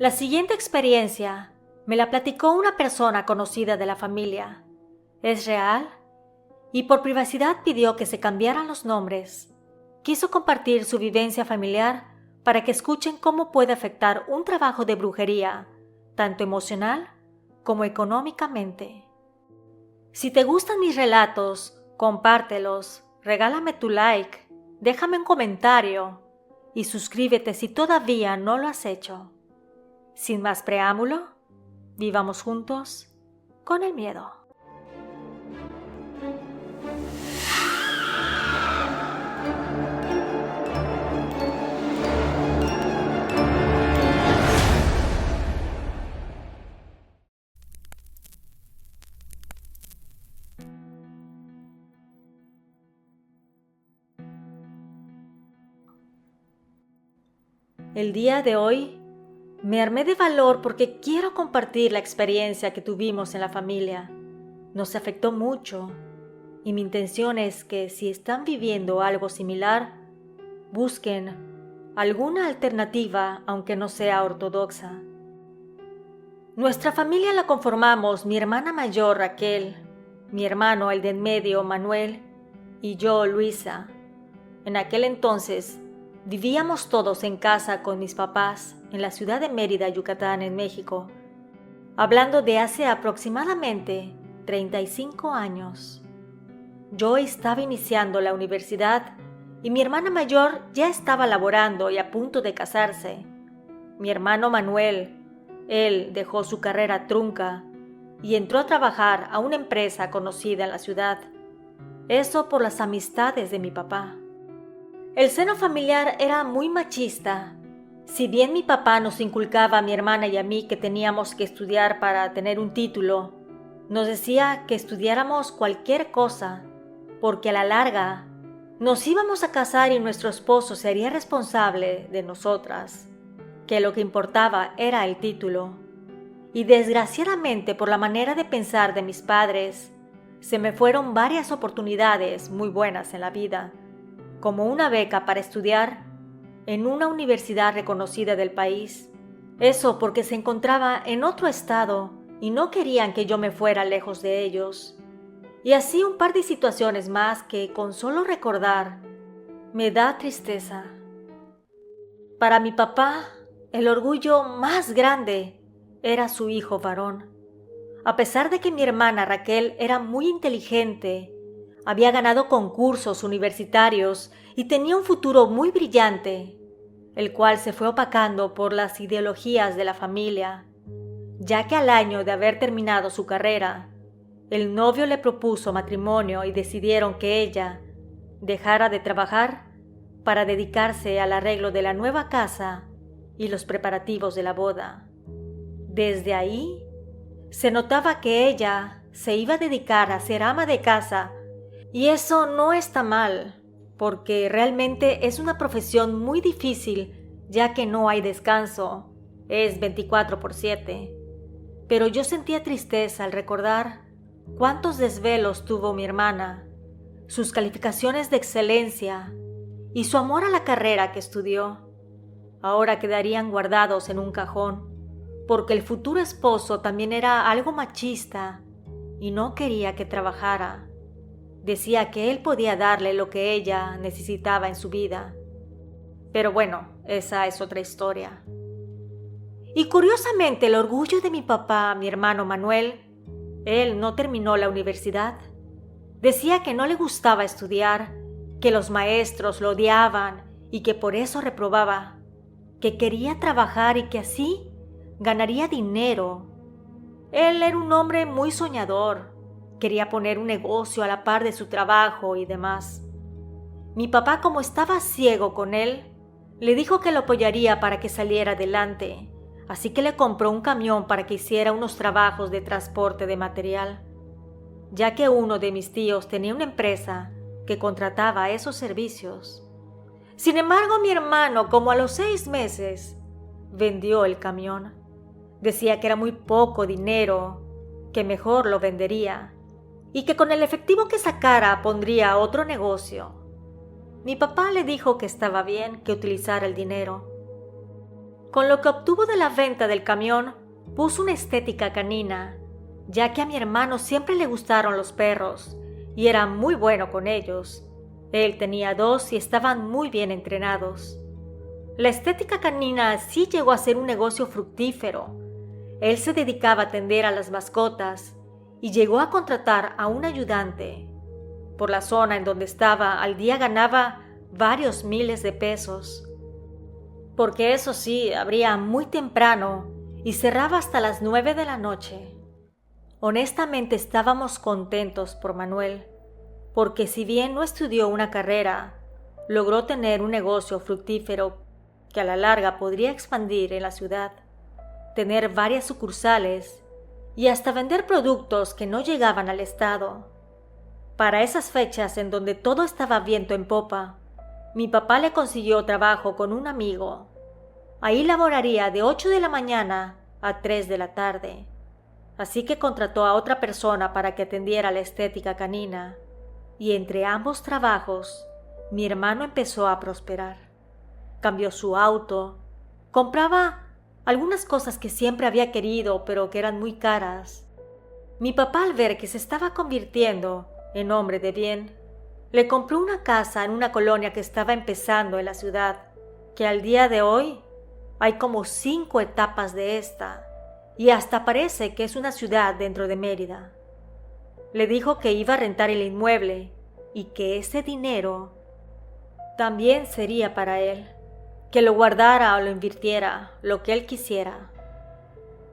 La siguiente experiencia me la platicó una persona conocida de la familia. Es real y por privacidad pidió que se cambiaran los nombres. Quiso compartir su vivencia familiar para que escuchen cómo puede afectar un trabajo de brujería, tanto emocional como económicamente. Si te gustan mis relatos, compártelos, regálame tu like, déjame un comentario y suscríbete si todavía no lo has hecho. Sin más preámbulo, vivamos juntos con el miedo. El día de hoy me armé de valor porque quiero compartir la experiencia que tuvimos en la familia. Nos afectó mucho y mi intención es que si están viviendo algo similar, busquen alguna alternativa aunque no sea ortodoxa. Nuestra familia la conformamos mi hermana mayor Raquel, mi hermano el de en medio Manuel y yo Luisa. En aquel entonces vivíamos todos en casa con mis papás en la ciudad de Mérida, Yucatán, en México, hablando de hace aproximadamente 35 años. Yo estaba iniciando la universidad y mi hermana mayor ya estaba laborando y a punto de casarse. Mi hermano Manuel, él dejó su carrera trunca y entró a trabajar a una empresa conocida en la ciudad. Eso por las amistades de mi papá. El seno familiar era muy machista. Si bien mi papá nos inculcaba a mi hermana y a mí que teníamos que estudiar para tener un título, nos decía que estudiáramos cualquier cosa, porque a la larga nos íbamos a casar y nuestro esposo sería responsable de nosotras, que lo que importaba era el título. Y desgraciadamente por la manera de pensar de mis padres, se me fueron varias oportunidades muy buenas en la vida, como una beca para estudiar en una universidad reconocida del país. Eso porque se encontraba en otro estado y no querían que yo me fuera lejos de ellos. Y así un par de situaciones más que con solo recordar me da tristeza. Para mi papá, el orgullo más grande era su hijo varón. A pesar de que mi hermana Raquel era muy inteligente, había ganado concursos universitarios y tenía un futuro muy brillante, el cual se fue opacando por las ideologías de la familia, ya que al año de haber terminado su carrera, el novio le propuso matrimonio y decidieron que ella dejara de trabajar para dedicarse al arreglo de la nueva casa y los preparativos de la boda. Desde ahí, se notaba que ella se iba a dedicar a ser ama de casa. Y eso no está mal, porque realmente es una profesión muy difícil, ya que no hay descanso, es 24/7. Pero yo sentía tristeza al recordar cuántos desvelos tuvo mi hermana, sus calificaciones de excelencia y su amor a la carrera que estudió. Ahora quedarían guardados en un cajón, porque el futuro esposo también era algo machista y no quería que trabajara. Decía que él podía darle lo que ella necesitaba en su vida. Pero bueno, esa es otra historia. Y curiosamente el orgullo de mi papá, mi hermano Manuel, él no terminó la universidad. Decía que no le gustaba estudiar, que los maestros lo odiaban y que por eso reprobaba, que quería trabajar y que así ganaría dinero. Él era un hombre muy soñador. Quería poner un negocio a la par de su trabajo y demás. Mi papá, como estaba ciego con él, le dijo que lo apoyaría para que saliera adelante, así que le compró un camión para que hiciera unos trabajos de transporte de material, ya que uno de mis tíos tenía una empresa que contrataba esos servicios. Sin embargo, mi hermano, como a los 6 meses, vendió el camión. Decía que era muy poco dinero, que mejor lo vendería y que con el efectivo que sacara pondría otro negocio. Mi papá le dijo que estaba bien que utilizara el dinero. Con lo que obtuvo de la venta del camión, puso una estética canina, ya que a mi hermano siempre le gustaron los perros y era muy bueno con ellos. Él tenía 2 y estaban muy bien entrenados. La estética canina sí llegó a ser un negocio fructífero. Él se dedicaba a atender a las mascotas y llegó a contratar a un ayudante. Por la zona en donde estaba, al día ganaba varios miles de pesos. Porque eso sí, abría muy temprano y cerraba hasta las 9 de la noche. Honestamente estábamos contentos por Manuel, porque si bien no estudió una carrera, logró tener un negocio fructífero que a la larga podría expandir en la ciudad, tener varias sucursales y hasta vender productos que no llegaban al estado. Para esas fechas en donde todo estaba viento en popa, mi papá le consiguió trabajo con un amigo. Ahí laboraría de 8 de la mañana a 3 de la tarde. Así que contrató a otra persona para que atendiera la estética canina. Y entre ambos trabajos, mi hermano empezó a prosperar. Cambió su auto, compraba algunas cosas que siempre había querido pero que eran muy caras. Mi papá, al ver que se estaba convirtiendo en hombre de bien, le compró una casa en una colonia que estaba empezando en la ciudad, que al día de hoy hay como 5 etapas de esta, y hasta parece que es una ciudad dentro de Mérida. Le dijo que iba a rentar el inmueble y que ese dinero también sería para él, que lo guardara o lo invirtiera, lo que él quisiera.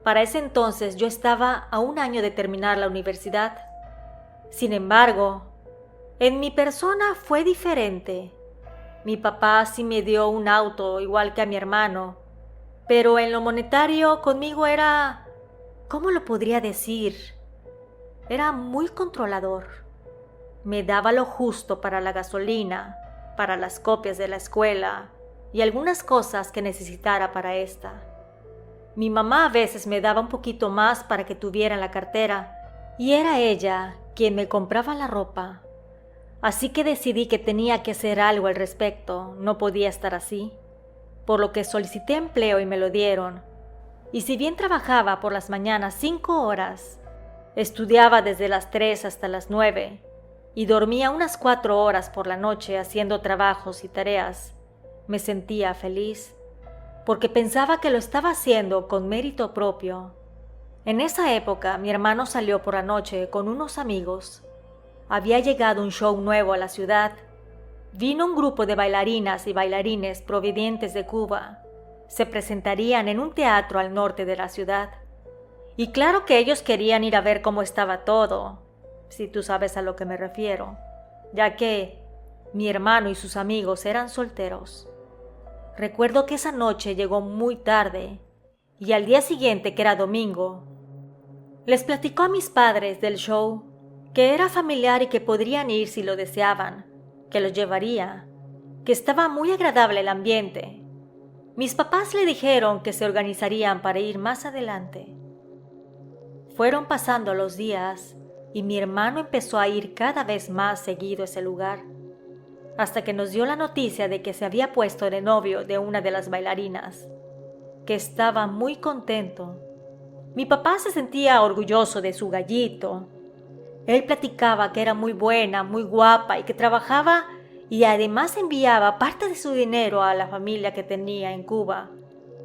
Para ese entonces yo estaba a 1 año de terminar la universidad. Sin embargo, en mi persona fue diferente. Mi papá sí me dio un auto igual que a mi hermano, pero en lo monetario conmigo era, ¿cómo lo podría decir? Era muy controlador. Me daba lo justo para la gasolina, para las copias de la escuela y algunas cosas que necesitara para esta. Mi mamá a veces me daba un poquito más para que tuviera en la cartera y era ella quien me compraba la ropa. Así que decidí que tenía que hacer algo al respecto, no podía estar así. Por lo que solicité empleo y me lo dieron. Y si bien trabajaba por las mañanas 5 horas, estudiaba desde las 3 hasta las 9 y dormía unas 4 horas por la noche haciendo trabajos y tareas, me sentía feliz, porque pensaba que lo estaba haciendo con mérito propio. En esa época mi hermano salió por la noche con unos amigos. Había llegado un show nuevo a la ciudad. Vino un grupo de bailarinas y bailarines provenientes de Cuba. Se presentarían en un teatro al norte de la ciudad. Y claro que ellos querían ir a ver cómo estaba todo, si tú sabes a lo que me refiero, ya que mi hermano y sus amigos eran solteros. Recuerdo que esa noche llegó muy tarde y al día siguiente, que era domingo, les platicó a mis padres del show, que era familiar y que podrían ir si lo deseaban, que los llevaría, que estaba muy agradable el ambiente. Mis papás le dijeron que se organizarían para ir más adelante. Fueron pasando los días y mi hermano empezó a ir cada vez más seguido a ese lugar, hasta que nos dio la noticia de que se había puesto de novio de una de las bailarinas, que estaba muy contento. Mi papá se sentía orgulloso de su gallito. Él platicaba que era muy buena, muy guapa y que trabajaba y además enviaba parte de su dinero a la familia que tenía en Cuba,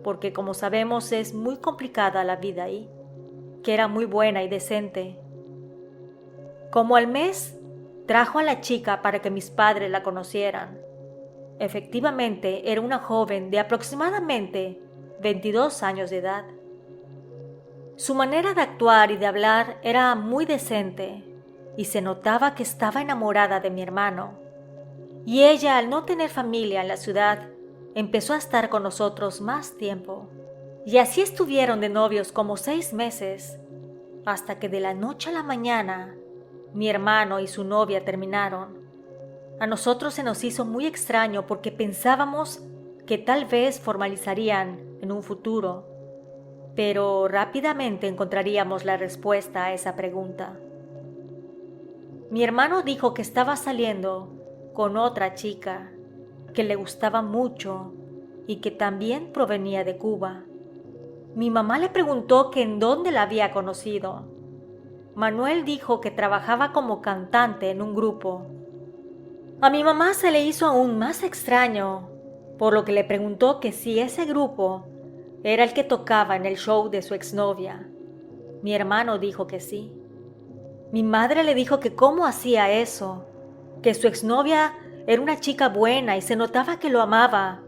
porque como sabemos es muy complicada la vida ahí, que era muy buena y decente. Como al mes, trajo a la chica para que mis padres la conocieran. Efectivamente, era una joven de aproximadamente 22 años de edad. Su manera de actuar y de hablar era muy decente y se notaba que estaba enamorada de mi hermano. Y ella, al no tener familia en la ciudad, empezó a estar con nosotros más tiempo. Y así estuvieron de novios como 6 meses, hasta que de la noche a la mañana mi hermano y su novia terminaron. A nosotros se nos hizo muy extraño porque pensábamos que tal vez formalizarían en un futuro, pero rápidamente encontraríamos la respuesta a esa pregunta. Mi hermano dijo que estaba saliendo con otra chica, que le gustaba mucho y que también provenía de Cuba. Mi mamá le preguntó que en dónde la había conocido. Manuel dijo que trabajaba como cantante en un grupo. A mi mamá se le hizo aún más extraño, por lo que le preguntó que si ese grupo era el que tocaba en el show de su exnovia. Mi hermano dijo que sí. Mi madre le dijo que cómo hacía eso, que su exnovia era una chica buena y se notaba que lo amaba.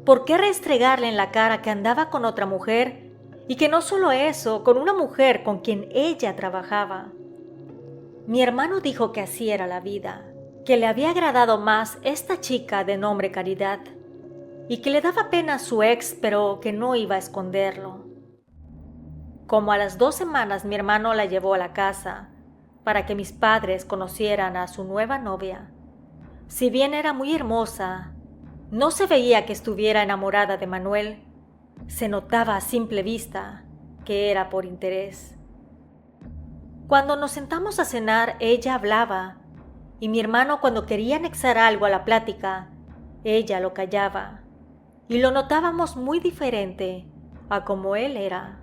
¿Por qué restregarle en la cara que andaba con otra mujer? Y que no solo eso, con una mujer con quien ella trabajaba. Mi hermano dijo que así era la vida, que le había agradado más esta chica de nombre Caridad, y que le daba pena a su ex, pero que no iba a esconderlo. Como a las 2 semanas mi hermano la llevó a la casa, para que mis padres conocieran a su nueva novia. Si bien era muy hermosa, no se veía que estuviera enamorada de Manuel. Se notaba a simple vista que era por interés. Cuando nos sentamos a cenar, ella hablaba, y mi hermano, cuando quería anexar algo a la plática, ella lo callaba, y lo notábamos muy diferente a como él era.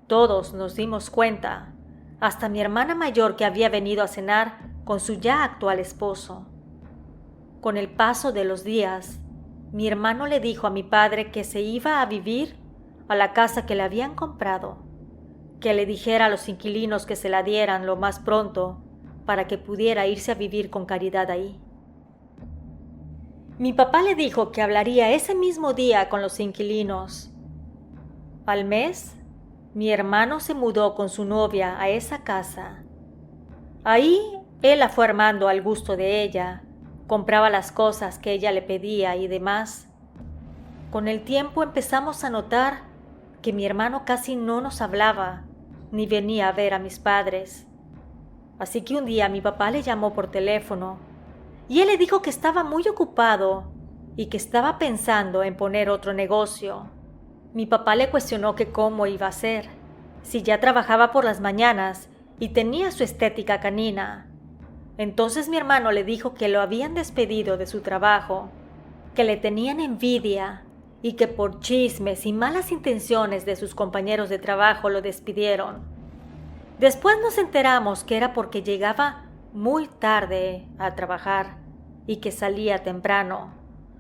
Todos nos dimos cuenta, hasta mi hermana mayor, que había venido a cenar con su ya actual esposo. Con el paso de los días, mi hermano le dijo a mi padre que se iba a vivir a la casa que le habían comprado, que le dijera a los inquilinos que se la dieran lo más pronto para que pudiera irse a vivir con Caridad ahí. Mi papá le dijo que hablaría ese mismo día con los inquilinos. Al mes, mi hermano se mudó con su novia a esa casa. Ahí él la fue armando al gusto de ella, compraba las cosas que ella le pedía y demás. Con el tiempo empezamos a notar que mi hermano casi no nos hablaba, ni venía a ver a mis padres. Así que un día mi papá le llamó por teléfono, y él le dijo que estaba muy ocupado y que estaba pensando en poner otro negocio. Mi papá le cuestionó que cómo iba a ser, si ya trabajaba por las mañanas y tenía su estética canina. Entonces mi hermano le dijo que lo habían despedido de su trabajo, que le tenían envidia y que por chismes y malas intenciones de sus compañeros de trabajo lo despidieron. Después nos enteramos que era porque llegaba muy tarde a trabajar y que salía temprano,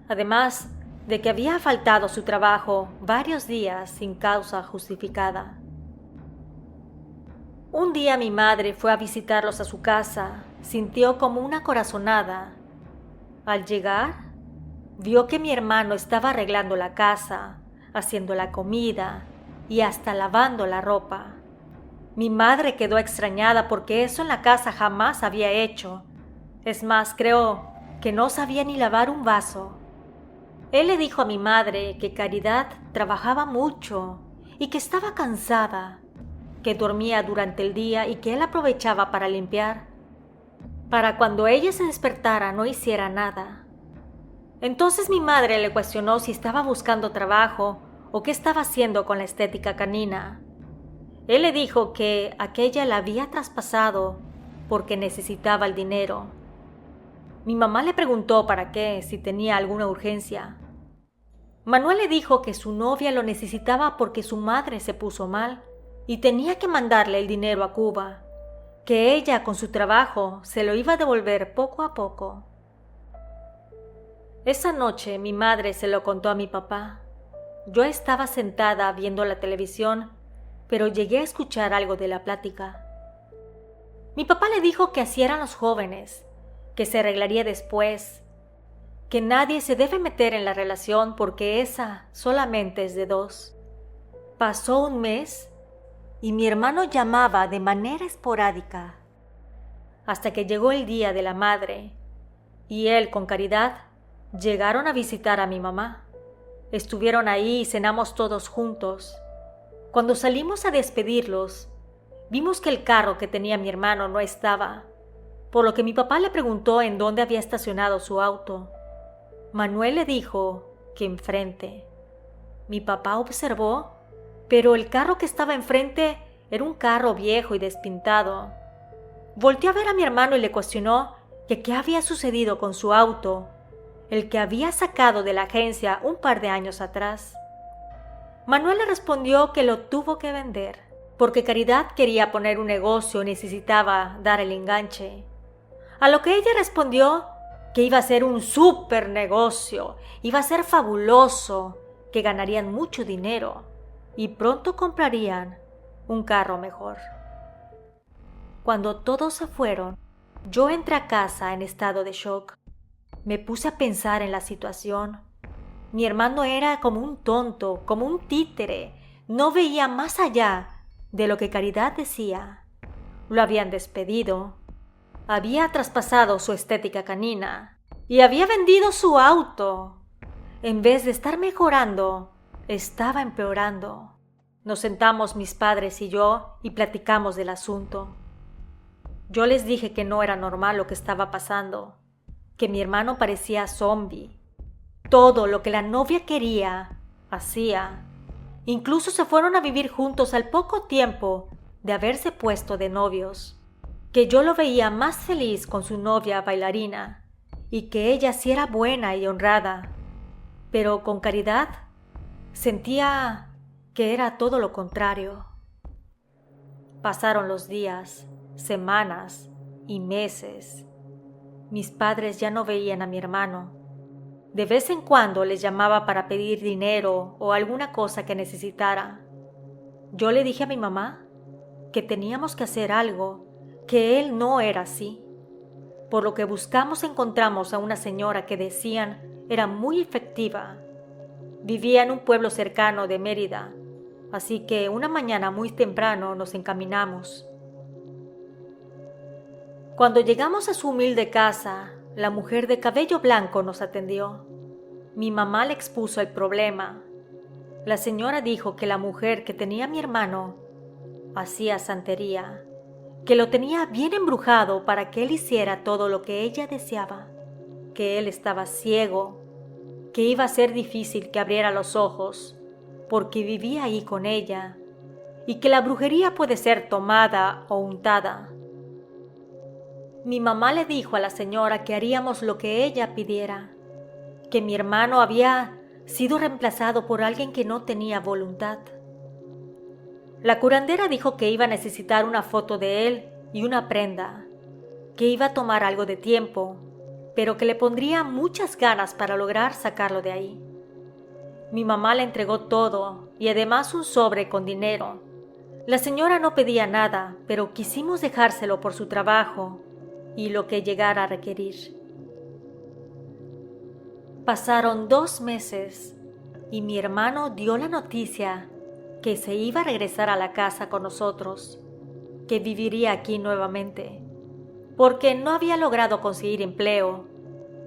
además de que había faltado a su trabajo varios días sin causa justificada. Un día mi madre fue a visitarlos a su casa, sintió como una corazonada. Al llegar, vio que mi hermano estaba arreglando la casa, haciendo la comida y hasta lavando la ropa. Mi madre quedó extrañada porque eso en la casa jamás había hecho. Es más, creo que no sabía ni lavar un vaso. Él le dijo a mi madre que Caridad trabajaba mucho y que estaba cansada, que dormía durante el día y que él aprovechaba para limpiar, para cuando ella se despertara no hiciera nada. Entonces mi madre le cuestionó si estaba buscando trabajo o qué estaba haciendo con la estética canina. Él le dijo que aquella la había traspasado porque necesitaba el dinero. Mi mamá le preguntó para qué, si tenía alguna urgencia. Manuel le dijo que su novia lo necesitaba porque su madre se puso mal y tenía que mandarle el dinero a Cuba, que ella con su trabajo se lo iba a devolver poco a poco. Esa noche mi madre se lo contó a mi papá. Yo estaba sentada viendo la televisión, pero llegué a escuchar algo de la plática. Mi papá le dijo que así eran los jóvenes, que se arreglaría después, que nadie se debe meter en la relación porque esa solamente es de dos. Pasó un mes y mi hermano llamaba de manera esporádica, hasta que llegó el día de la madre, y él con Caridad llegaron a visitar a mi mamá. Estuvieron ahí y cenamos todos juntos. Cuando salimos a despedirlos, vimos que el carro que tenía mi hermano no estaba, por lo que mi papá le preguntó en dónde había estacionado su auto. Manuel le dijo que enfrente. Mi papá observó, pero el carro que estaba enfrente era un carro viejo y despintado. Volteó a ver a mi hermano y le cuestionó que qué había sucedido con su auto. el que había sacado de la agencia un par de años atrás. Manuel le respondió que lo tuvo que vender, porque Caridad quería poner un negocio y necesitaba dar el enganche. A lo que ella respondió que iba a ser un súper negocio, iba a ser fabuloso, que ganarían mucho dinero y pronto comprarían un carro mejor. Cuando todos se fueron, yo entré a casa en estado de shock. Me puse a pensar en la situación. Mi hermano era como un tonto, como un títere. No veía más allá de lo que Caridad decía. Lo habían despedido. Había traspasado su estética canina y había vendido su auto. En vez de estar mejorando, estaba empeorando. Nos sentamos mis padres y yo y platicamos del asunto. Yo les dije que no era normal lo que estaba pasando, que mi hermano parecía zombie. Todo lo que la novia quería, hacía. Incluso se fueron a vivir juntos al poco tiempo de haberse puesto de novios. Que yo lo veía más feliz con su novia bailarina y que ella sí era buena y honrada. Pero con Caridad sentía que era todo lo contrario. Pasaron los días, semanas y meses. Mis padres ya no veían a mi hermano. De vez en cuando les llamaba para pedir dinero o alguna cosa que necesitara. Yo le dije a mi mamá que teníamos que hacer algo, que él no era así. Por lo que encontramos a una señora que decían era muy efectiva. Vivía en un pueblo cercano de Mérida, así que una mañana muy temprano nos encaminamos. Cuando llegamos a su humilde casa, la mujer de cabello blanco nos atendió. Mi mamá le expuso el problema. La señora dijo que la mujer que tenía a mi hermano hacía santería, que lo tenía bien embrujado para que él hiciera todo lo que ella deseaba, que él estaba ciego, que iba a ser difícil que abriera los ojos, porque vivía ahí con ella, y que la brujería puede ser tomada o untada. Mi mamá le dijo a la señora que haríamos lo que ella pidiera, que mi hermano había sido reemplazado por alguien que no tenía voluntad. La curandera dijo que iba a necesitar una foto de él y una prenda, que iba a tomar algo de tiempo, pero que le pondría muchas ganas para lograr sacarlo de ahí. Mi mamá le entregó todo y además un sobre con dinero. La señora no pedía nada, pero quisimos dejárselo por su trabajo y lo que llegara a requerir. Pasaron 2 meses y mi hermano dio la noticia que se iba a regresar a la casa con nosotros, que viviría aquí nuevamente, porque no había logrado conseguir empleo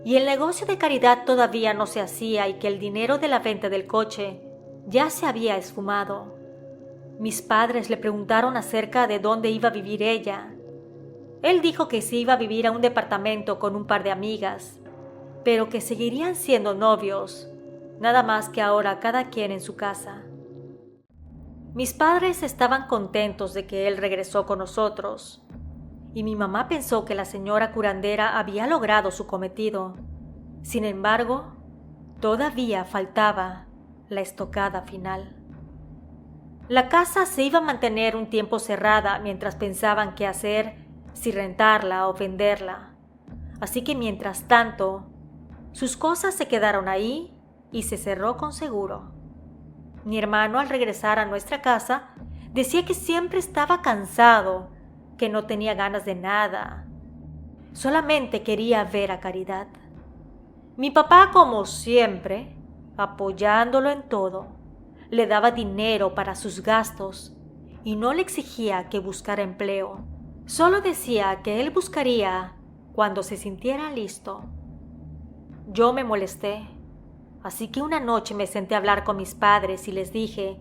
y el negocio de Caridad todavía no se hacía y que el dinero de la venta del coche ya se había esfumado. Mis padres le preguntaron acerca de dónde iba a vivir ella. Él dijo que se iba a vivir a un departamento con un par de amigas, pero que seguirían siendo novios, nada más que ahora cada quien en su casa. Mis padres estaban contentos de que él regresó con nosotros, y mi mamá pensó que la señora curandera había logrado su cometido. Sin embargo, todavía faltaba la estocada final. La casa se iba a mantener un tiempo cerrada mientras pensaban qué hacer, si rentarla o venderla. Así que mientras tanto, sus cosas se quedaron ahí y se cerró con seguro. Mi hermano, al regresar a nuestra casa, decía que siempre estaba cansado, que no tenía ganas de nada. Solamente quería ver a Caridad. Mi papá, como siempre, apoyándolo en todo, le daba dinero para sus gastos y no le exigía que buscara empleo. Solo decía que él buscaría cuando se sintiera listo. Yo me molesté, así que una noche me senté a hablar con mis padres y les dije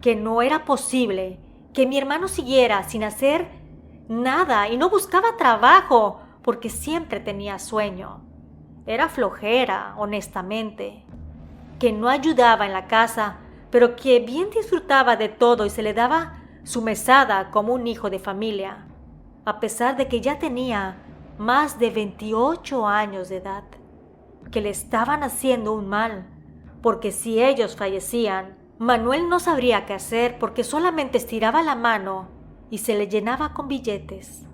que no era posible que mi hermano siguiera sin hacer nada y no buscaba trabajo porque siempre tenía sueño. Era flojera, honestamente, que no ayudaba en la casa, pero que bien disfrutaba de todo y se le daba su mesada como un hijo de familia, a pesar de que ya tenía más de 28 años de edad. que le estaban haciendo un mal, porque si ellos fallecían, Manuel no sabría qué hacer porque solamente estiraba la mano y se le llenaba con billetes.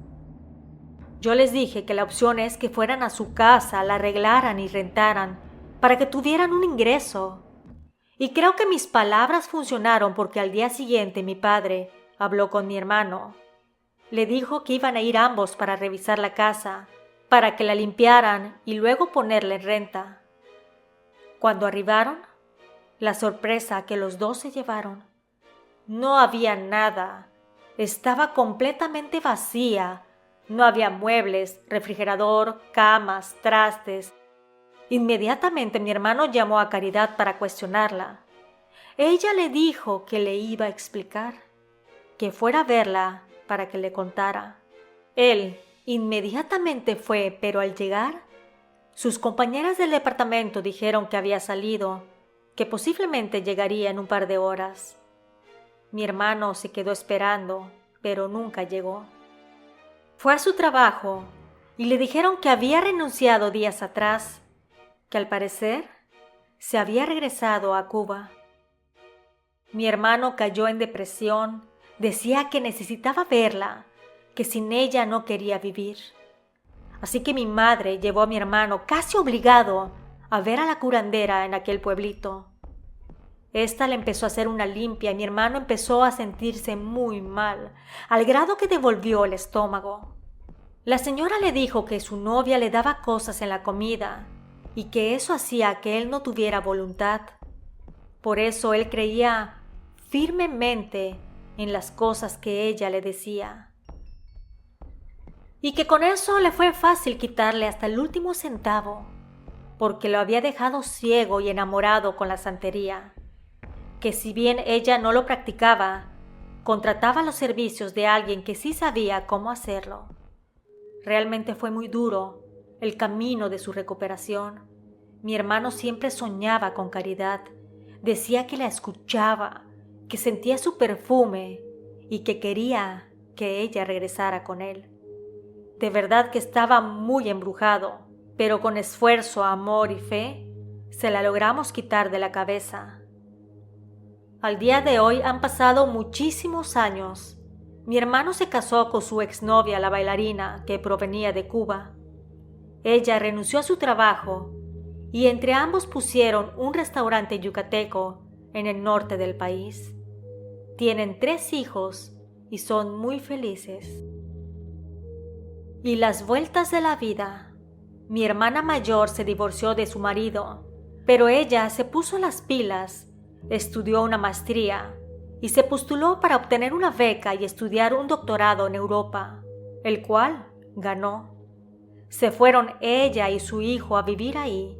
Yo les dije que la opción es que fueran a su casa, la arreglaran y rentaran para que tuvieran un ingreso. Y creo que mis palabras funcionaron porque al día siguiente mi padre habló con mi hermano. Le dijo que iban a ir ambos para revisar la casa, para que la limpiaran y luego ponerla en renta. Cuando arribaron, la sorpresa que los dos se llevaron. No había nada. Estaba completamente vacía. No había muebles, refrigerador, camas, trastes. Inmediatamente mi hermano llamó a Caridad para cuestionarla. Ella le dijo que le iba a explicar, que fuera a verla para que le contara. Él inmediatamente fue, pero al llegar, sus compañeras del departamento dijeron que había salido, que posiblemente llegaría en un par de horas. Mi hermano se quedó esperando, pero nunca llegó. Fue a su trabajo y le dijeron que había renunciado días atrás, que al parecer se había regresado a Cuba. Mi hermano cayó en depresión, decía que necesitaba verla, que sin ella no quería vivir. Así que mi madre llevó a mi hermano casi obligado a ver a la curandera en aquel pueblito. Esta le empezó a hacer una limpia y mi hermano empezó a sentirse muy mal, al grado que devolvió el estómago. La señora le dijo que su novia le daba cosas en la comida y que eso hacía que él no tuviera voluntad. Por eso él creía firmemente en las cosas que ella le decía. Y que con eso le fue fácil quitarle hasta el último centavo, porque lo había dejado ciego y enamorado con la santería. Que si bien ella no lo practicaba, contrataba los servicios de alguien que sí sabía cómo hacerlo. Realmente fue muy duro el camino de su recuperación. Mi hermano siempre soñaba con Caridad, decía que la escuchaba, que sentía su perfume y que quería que ella regresara con él. De verdad que estaba muy embrujado, pero con esfuerzo, amor y fe, se la logramos quitar de la cabeza. Al día de hoy han pasado muchísimos años. Mi hermano se casó con su exnovia, la bailarina, que provenía de Cuba. Ella renunció a su trabajo y entre ambos pusieron un restaurante yucateco en el norte del país. Tienen 3 hijos y son muy felices. Y las vueltas de la vida. Mi hermana mayor se divorció de su marido, pero ella se puso las pilas, estudió una maestría y se postuló para obtener una beca y estudiar un doctorado en Europa, el cual ganó. Se fueron ella y su hijo a vivir ahí.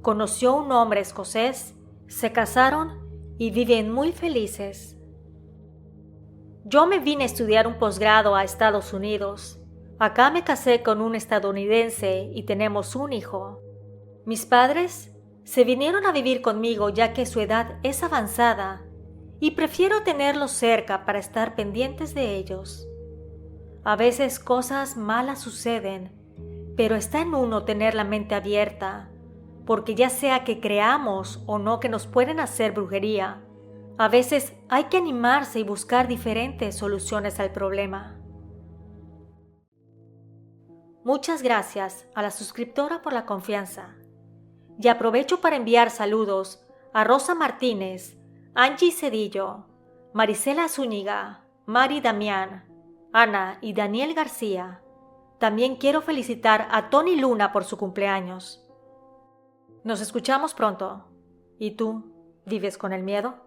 Conoció a un hombre escocés, se casaron y viven muy felices. Yo me vine a estudiar un posgrado a Estados Unidos. Acá me casé con un estadounidense y tenemos un hijo. Mis padres se vinieron a vivir conmigo ya que su edad es avanzada y prefiero tenerlos cerca para estar pendientes de ellos. A veces cosas malas suceden, pero está en uno tener la mente abierta, porque ya sea que creamos o no que nos pueden hacer brujería, a veces hay que animarse y buscar diferentes soluciones al problema. Muchas gracias a la suscriptora por la confianza. Y aprovecho para enviar saludos a Rosa Martínez, Angie Cedillo, Marisela Zúñiga, Mari Damián, Ana y Daniel García. También quiero felicitar a Tony Luna por su cumpleaños. Nos escuchamos pronto. ¿Y tú, vives con el miedo?